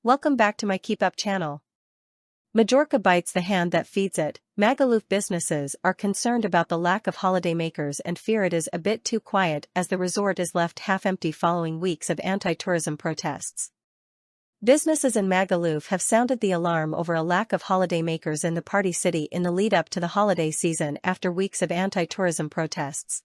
Welcome back to my KEEPUP channel. Majorca bites the hand that feeds it. Magaluf businesses are concerned about the lack of holidaymakers and fear it is a bit too quiet as the resort is left half-empty following weeks of anti-tourism protests. Businesses in Magaluf have sounded the alarm over a lack of holidaymakers in the party city in the lead-up to the holiday season after weeks of anti-tourism protests.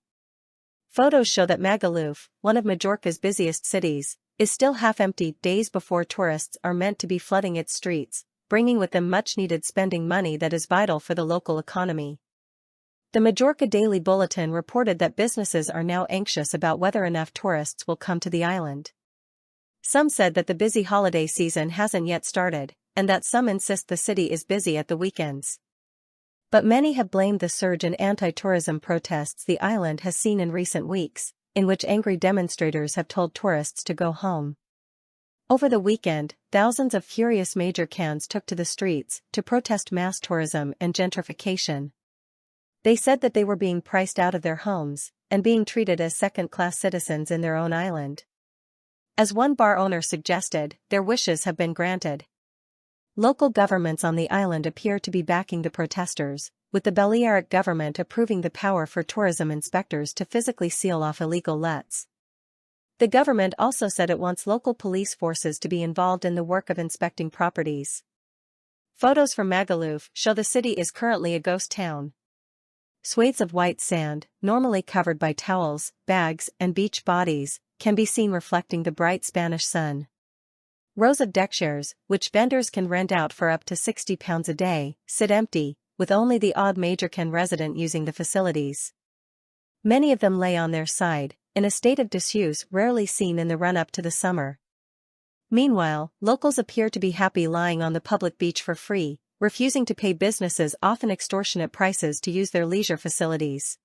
Photos show that Magaluf, one of Majorca's busiest cities, is still half-empty days before tourists are meant to be flooding its streets, bringing with them much-needed spending money that is vital for the local economy. The Majorca Daily Bulletin reported that businesses are now anxious about whether enough tourists will come to the island. Some said that the busy holiday season hasn't yet started, and that some insist the city is busy at the weekends. But many have blamed the surge in anti-tourism protests the island has seen in recent weeks, in which angry demonstrators have told tourists to go home. Over the weekend, thousands of furious Majorcans took to the streets to protest mass tourism and gentrification. They said that they were being priced out of their homes and being treated as second-class citizens in their own island. As one bar owner suggested, their wishes have been granted. Local governments on the island appear to be backing the protesters, with the Balearic government approving the power for tourism inspectors to physically seal off illegal lets. The government also said it wants local police forces to be involved in the work of inspecting properties. Photos from Magaluf show the city is currently a ghost town. Swathes of white sand, normally covered by towels, bags, and beach bodies, can be seen reflecting the bright Spanish sun. Rows of deckchairs, which vendors can rent out for up to £60 a day, sit empty, with only the odd Majorcan resident using the facilities. Many of them lay on their side, in a state of disuse rarely seen in the run-up to the summer. Meanwhile, locals appear to be happy lying on the public beach for free, refusing to pay businesses often extortionate prices to use their leisure facilities.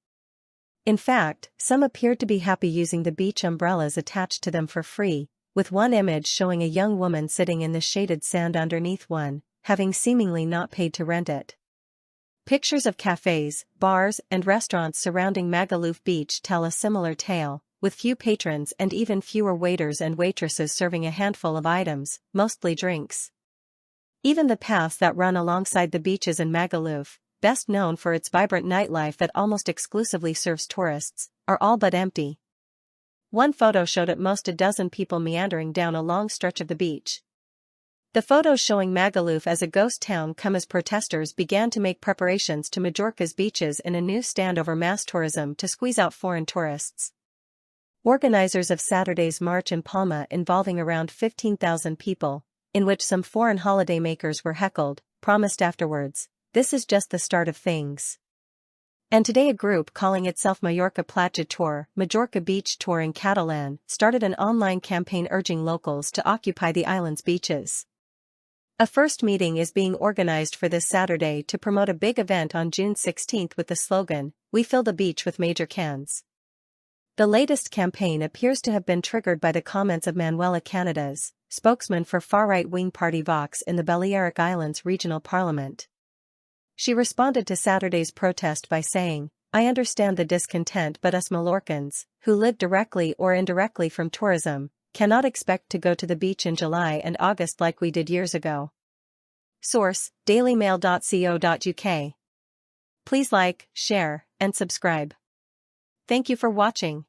In fact, some appeared to be happy using the beach umbrellas attached to them for free, with one image showing a young woman sitting in the shaded sand underneath one, having seemingly not paid to rent it. Pictures of cafes, bars, and restaurants surrounding Magaluf Beach tell a similar tale, with few patrons and even fewer waiters and waitresses serving a handful of items, mostly drinks. Even the paths that run alongside the beaches in Magaluf, best known for its vibrant nightlife that almost exclusively serves tourists, are all but empty. One photo showed at most a dozen people meandering down a long stretch of the beach. The photos showing Magaluf as a ghost town come as protesters began to make preparations to Majorca's beaches in a new stand over mass tourism to squeeze out foreign tourists. Organizers of Saturday's march in Palma involving around 15,000 people, in which some foreign holidaymakers were heckled, promised afterwards, "This is just the start of things." And today a group calling itself Majorca Platja Tour, Majorca Beach Tour in Catalan, started an online campaign urging locals to occupy the island's beaches. A first meeting is being organized for this Saturday to promote a big event on June 16 with the slogan, "We fill the beach with Majorcans." The latest campaign appears to have been triggered by the comments of Manuela Canadas, spokesman for far-right-wing party Vox in the Balearic Islands Regional Parliament. She responded to Saturday's protest by saying, "I understand the discontent, but us Mallorcans, who live directly or indirectly from tourism, cannot expect to go to the beach in July and August like we did years ago." Source: dailymail.co.uk. Please like, share, and subscribe. Thank you for watching.